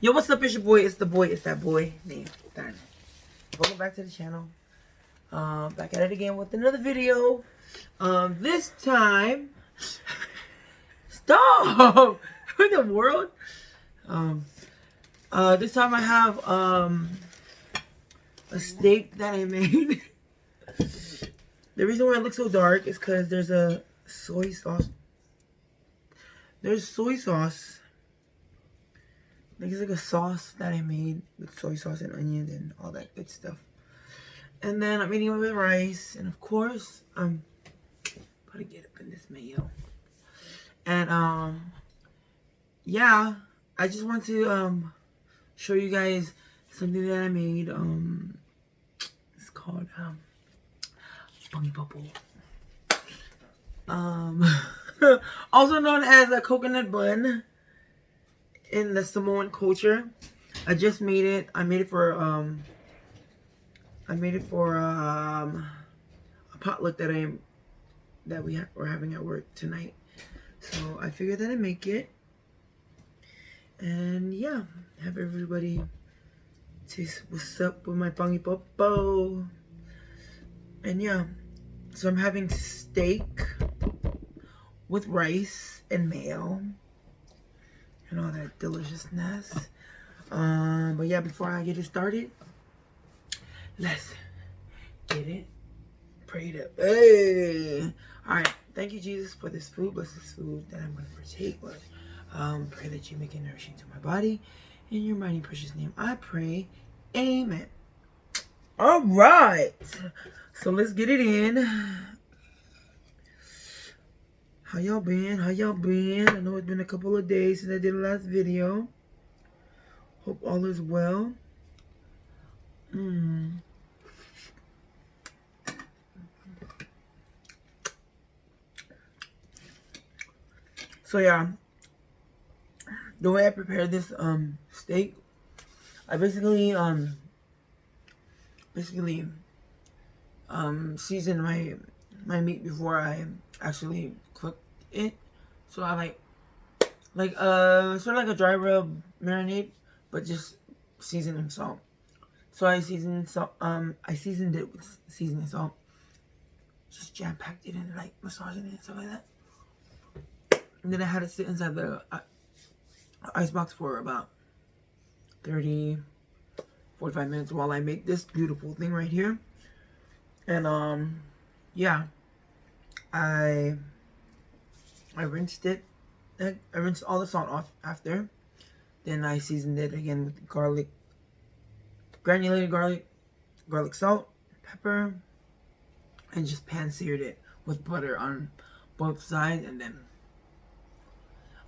Yo, what's up? It's your boy. It's the boy. It's that boy named Dyna. Welcome back to the channel. Back at it again with another video. This time, stop. In the world. This time I have a steak that I made. The reason why it looks so dark is because there's a soy sauce. There's soy sauce. It's like a sauce that I made with soy sauce and onions and all that good stuff. And then I'm eating it with rice. And of course, I'm about to get up in this mayo. And yeah, I just want to show you guys something that I made. It's called Panipopo. Also known as a coconut bun in the Samoan culture. I just made it. I made it for a potluck that we're having at work tonight. So I figured that I'd make it. And yeah, have everybody taste what's up with my Panipopo. And yeah, so I'm having steak with rice and mayo and all that deliciousness. But yeah, before I get it started, let's get it prayed up. Hey! Alright, thank you, Jesus, for this food. Bless this food that I'm going to partake with. Pray that you make it nourishing to my body. In your mighty precious name, I pray. Amen. Alright, so let's get it in. How y'all been? How y'all been? I know it's been a couple of days since I did the last video. Hope all is well. So yeah, the way I prepared this steak, I basically seasoned my meat before I actually cooked it. So I like sort of like a dry rub marinade, but just seasoned and salt. So I seasoned it with seasoning salt. Just jam packed it in, like massaging it and stuff like that. And then I had it sit inside the ice box for about 30, 45 minutes while I make this beautiful thing right here. And yeah, I rinsed it. I rinsed all the salt off after. Then I seasoned it again with garlic, granulated garlic salt, pepper, and just pan-seared it with butter on both sides. And then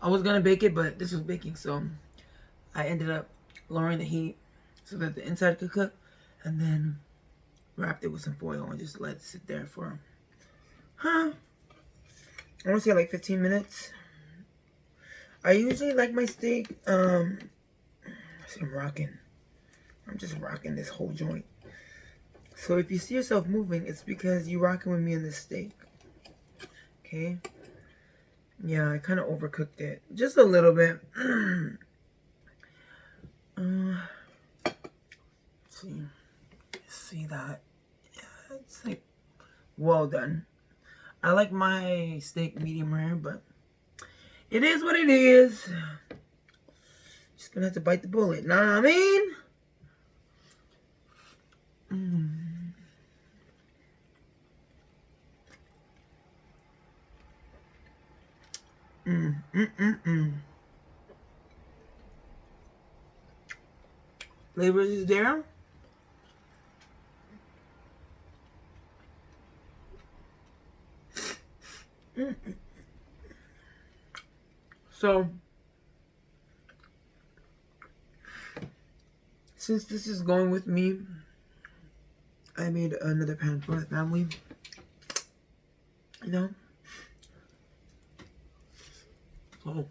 I was gonna bake it, but this was baking, so I ended up lowering the heat so that the inside could cook, and then wrapped it with some foil and just let it sit there for I want to say like 15 minutes. I usually like my steak. I'm just rocking this whole joint. So if you see yourself moving, it's because you're rocking with me in this steak. Okay. Yeah, I kind of overcooked it just a little bit. See that? Yeah, it's like well done. I like my steak medium rare, but it is what it is. Just gonna have to bite the bullet. Know what I mean? Flavors is there. So, since this is going with me, I made another pan for the family. You know? So,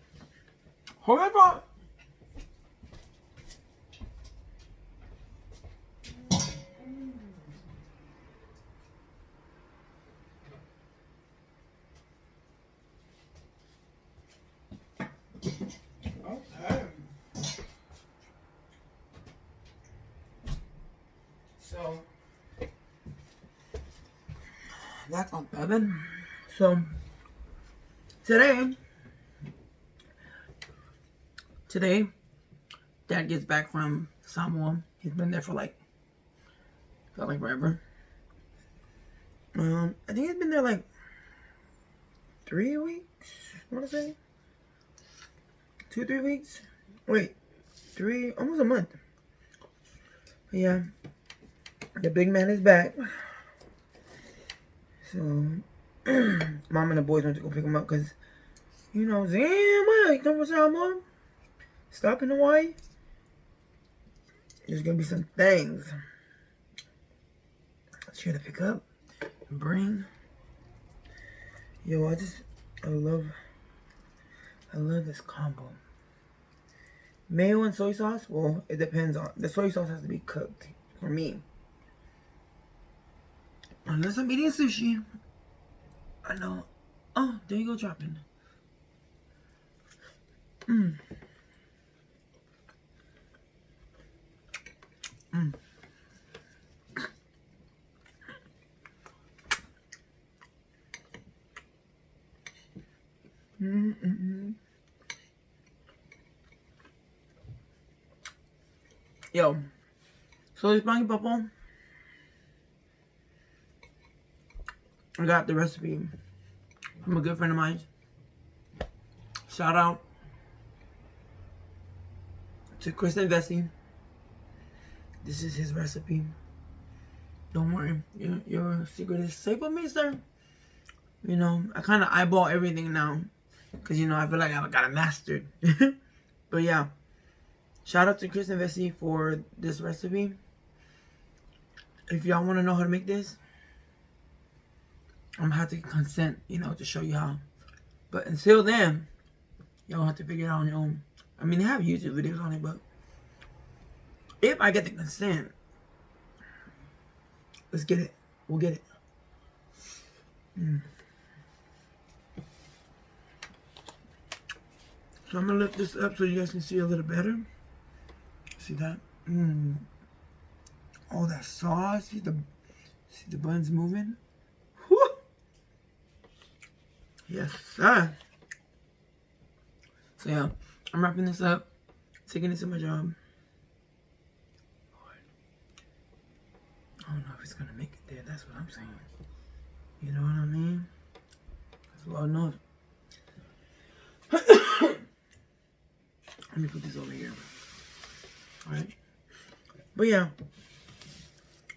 however, okay. That's on 7. So today, Dad gets back from Samoa. He's been there for like, felt like forever. I think he's been there like 3 weeks. I want to say 2-3 weeks. Wait, 3, almost a month. But yeah, the big man is back. So, Mom and the boys went to go pick him up because, you know, damn, you come from Samoa? Stop in Hawaii? There's gonna be some things. Let's try to pick up and bring. Yo, I love this combo. Mayo and soy sauce? Well, it depends on, the soy sauce has to be cooked for me. Unless I'm eating sushi. I know. Oh, there you go, dropping. Mmm. Mmm. Yo, so this Panipopo, I got the recipe from a good friend of mine. Shout out to Chris and Vessi. This is his recipe. Don't worry, your secret is safe with me, sir. You know, I kind of eyeball everything now because, you know, I feel like I got it mastered. But yeah, shout out to Chris and Vessi for this recipe. If y'all want to know how to make this, I'm gonna have to consent, you know, to show you how. But until then, y'all have to figure it out on your own. I mean, they have YouTube videos on it, but if I get the consent, let's get it. We'll get it. So I'm gonna lift this up so you guys can see a little better. See that? All that sauce. See the buns moving? Whew. Yes, sir. So yeah, I'm wrapping this up, taking it to my job. I don't know if it's gonna make it there. That's what I'm saying. You know what I mean? That's what I know. Let me put this over here. Alright. But yeah.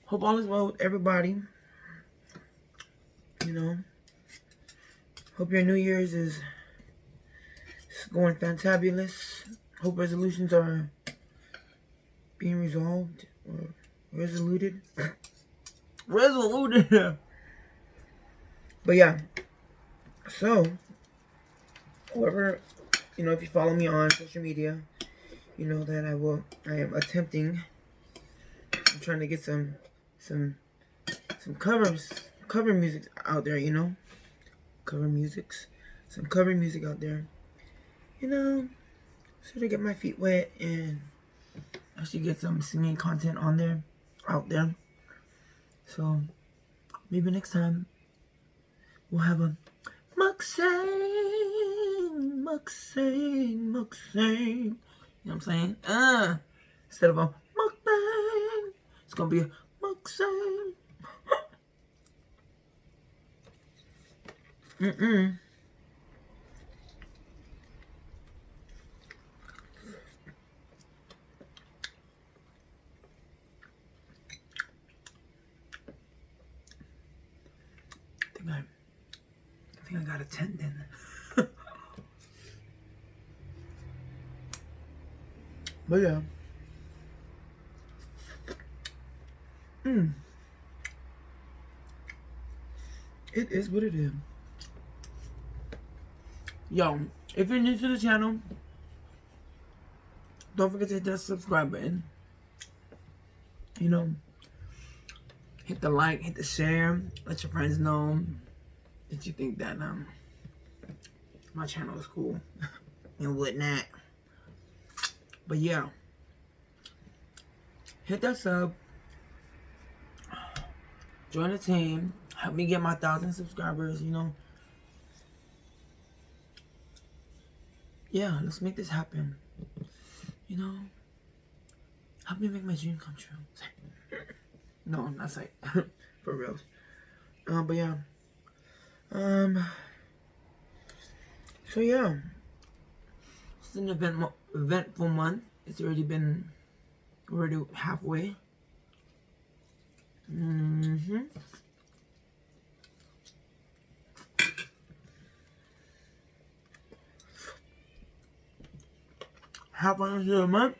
Hope all is well with everybody. You know. Hope your New Year's is going fantabulous. Hope resolutions are being resolved or resoluted. Resoluted. But yeah. So, whoever, you know, if you follow me on social media, you know that I am attempting. I'm trying to get some cover music out there, you know, some cover music out there, you know, so to get my feet wet and actually get some singing content out there. So maybe next time we'll have a mukbang. You know what I'm saying? Instead of a mukbang, it's gonna be a mukbang. I think I got a tendon. But yeah. It is what it is. Yo, if you're new to the channel, don't forget to hit that subscribe button. You know, hit the like, hit the share, let your friends know that you think that my channel is cool and whatnot. But yeah, hit that sub, join the team. help me get my 1,000 subscribers, you know. Yeah, let's make this happen. You know, help me make my dream come true. No, not say for real. But yeah. So yeah, it's an eventful month. It's already been halfway. Halfway into the month.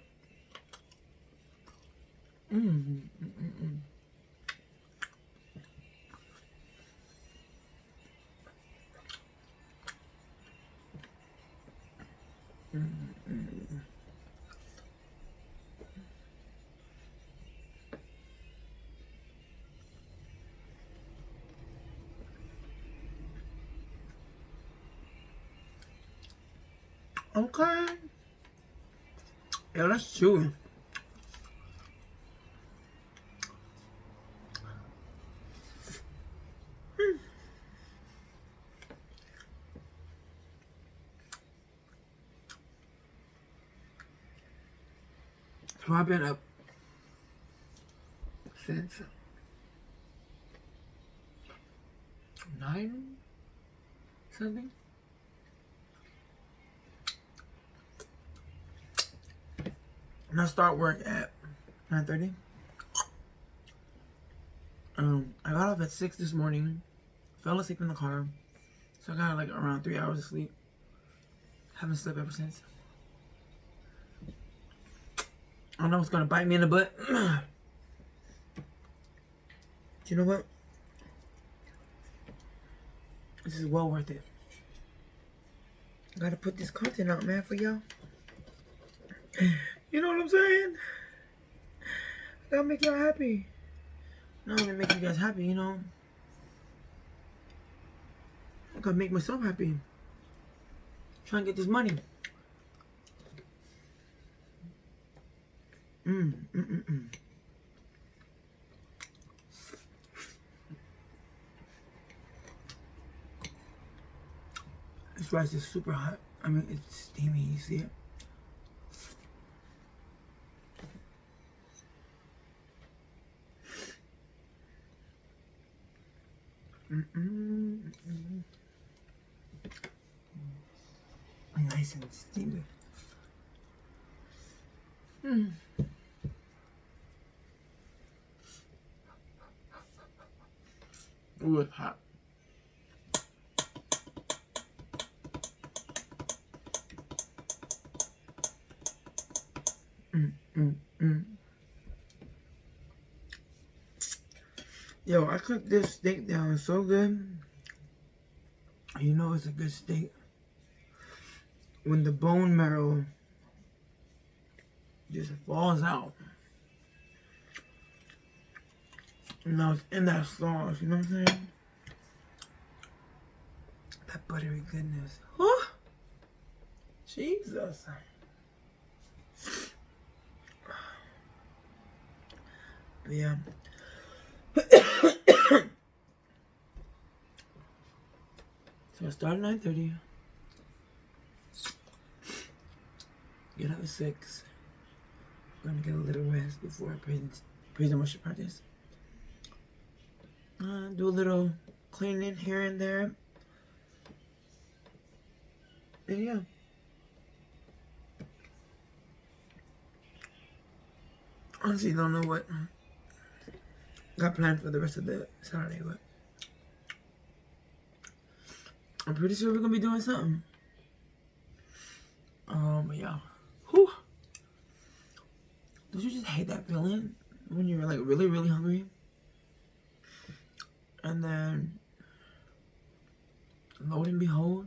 Okay. Yeah, that's true. So I've been up since 9 something. And I start work at 9:30. I got off at 6 this morning. Fell asleep in the car. So I got like around 3 hours of sleep. Haven't slept ever since. I don't know what's gonna bite me in the butt. You know what? This is well worth it. I gotta put this content out, man, for y'all. You know what I'm saying? I gotta make y'all happy. Not only make you guys happy, you know. I gotta make myself happy. Trying to get this money. This rice is super hot. I mean, it's steamy, you see it? Nice and steamy. Ooh, it's hot. Yo, I cooked this steak down so good. You know it's a good steak when the bone marrow just falls out. And now it's in that sauce, you know what I'm saying? That buttery goodness. Whew. Jesus. But yeah. So I start at 9:30. Get up at 6. I'm gonna get a little rest before praise and worship practice. Do a little cleaning here and there. And yeah. Honestly, don't know what got planned for the rest of the Saturday, but I'm pretty sure we're gonna be doing something. Yeah. Whew. Don't you just hate that feeling when you're like really, really hungry? And then, lo and behold,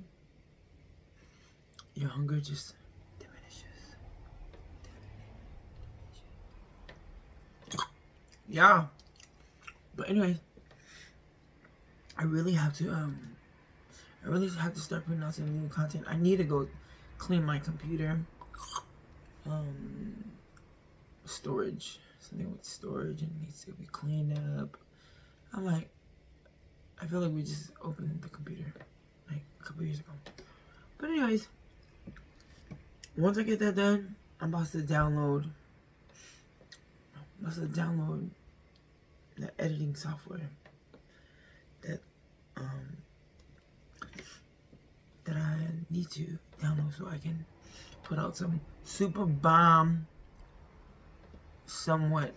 your hunger just diminishes. Yeah. But anyways, I really have to start putting out some new content. I need to go clean my computer. Storage. Something with storage and needs to be cleaned up. I'm like, I feel like we just opened the computer like a couple years ago. But anyways, once I get that done, I'm about to download the editing software that that I need to download so I can put out some super bomb, somewhat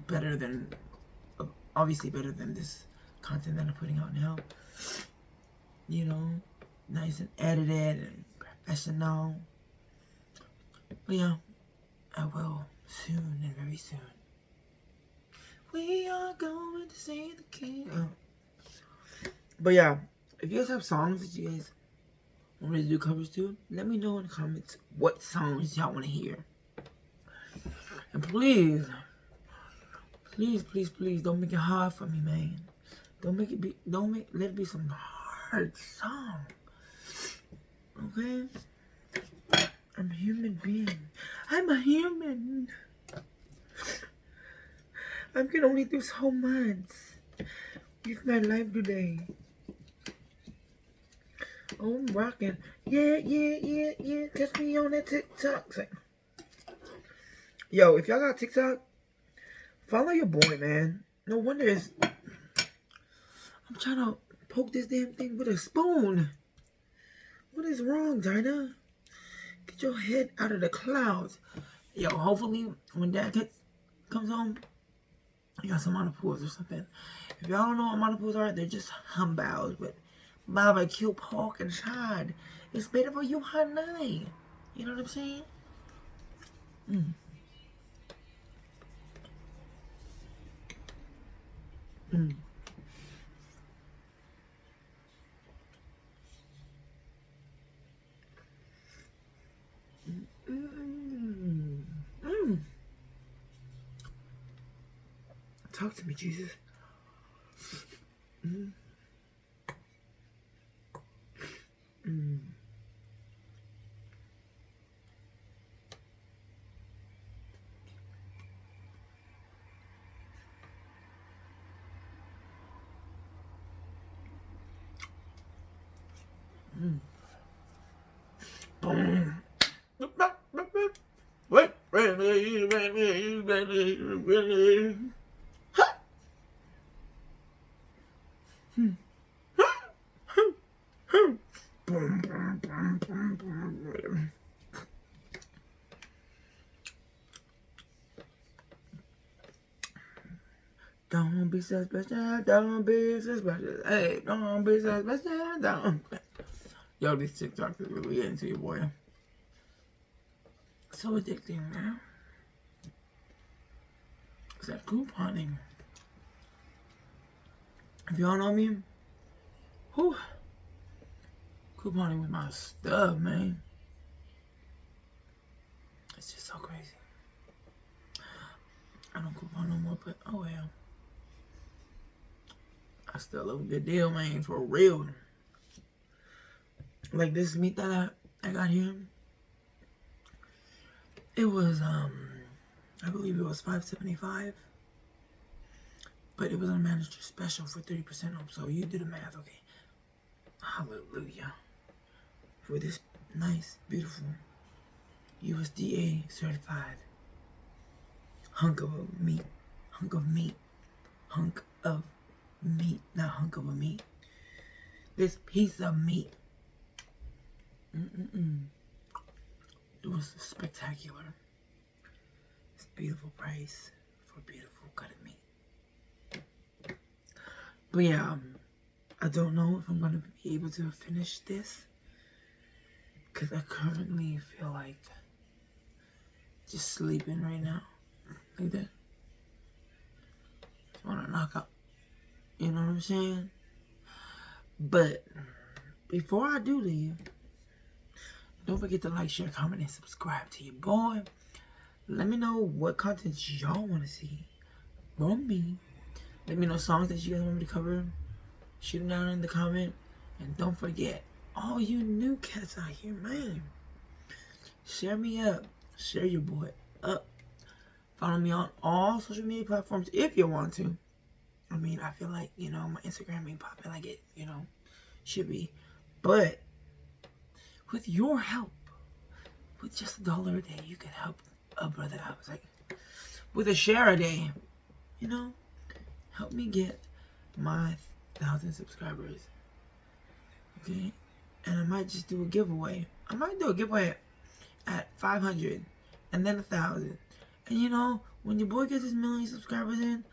better than, obviously better than this content that I'm putting out now. You know, nice and edited and professional. But yeah, I will soon and very soon. We are going to see the king. But yeah, if you guys have songs that you guys want me to do covers to, let me know in the comments what songs y'all want to hear. And please, don't make it hard for me, man. Let it be some hard song. Okay? I'm a human being. I'm a human. I can only do so much with my life today. Oh, I'm rocking. Yeah. Catch me on that TikTok. Yo, if y'all got TikTok, follow your boy, man. No wonder I'm trying to poke this damn thing with a spoon. What is wrong, Dyna? Get your head out of the clouds. Yo, hopefully when Dad comes home, you got some Manipurs or something. If y'all don't know what Manipurs are, they're just humbaos with barbecue pork inside. It's better for you, honey. You know what I'm saying? Talk to me, Jesus. Boom. Wait. Don't be so special, don't be so special. Hey, don't be so special, don't. Yo, this TikTok is really getting to you, boy. So addicting, man. It's that couponing. If y'all know me, whew, couponing with my stuff, man. It's just so crazy. I don't coupon no more, but oh well. I still love a good deal, man, for real. Like this meat that I got here. It was I believe it was $5.75. But it was a manager special for 30% off. So you do the math, okay? Hallelujah. For this nice, beautiful USDA certified hunk of meat. Not hunk of a meat. This piece of meat. It was spectacular. It's a beautiful price for beautiful cut of meat. But yeah, I don't know if I'm gonna be able to finish this because I currently feel like just sleeping right now, like that. Just wanna knock out, you know what I'm saying? But before I do leave, don't forget to like, share, comment, and subscribe to your boy. Let me know what content y'all want to see from me. Let me know songs that you guys want me to cover. Shoot them down in the comment. And don't forget, all you new cats out here, man. Share me up. Share your boy up. Follow me on all social media platforms if you want to. I mean, I feel like, my Instagram ain't popping like it, should be. But with your help, with just $1 a day, you can help a brother out. It's like, with a share a day, help me get my 1,000 subscribers. Okay? And I might just do a giveaway. I might do a giveaway at 500 and then 1,000. And when your boy gets his 1,000,000 subscribers in,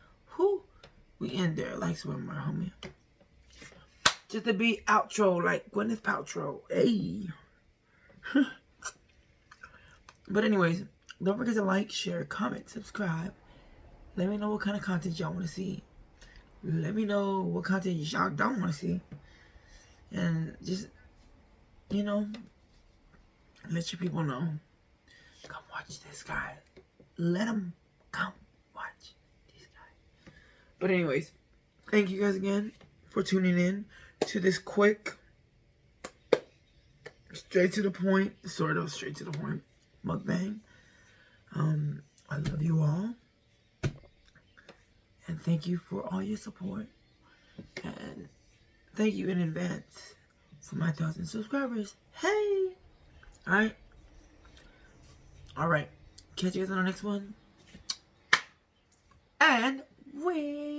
we end there like swimmer, homie. Just to be outro like Gwyneth Paltrow. Hey. But anyways, don't forget to like, share, comment, subscribe. Let me know what kind of content y'all want to see. Let me know what content y'all don't want to see. And just, let your people know. Come watch this guy. Let them come watch this guy. But anyways, thank you guys again for tuning in to this quick, straight to the point, sort of straight to the point mukbang. I love you all. And thank you for all your support. And thank you in advance for my 1,000 subscribers. Hey! Alright? Alright. Catch you guys on the next one. And wait.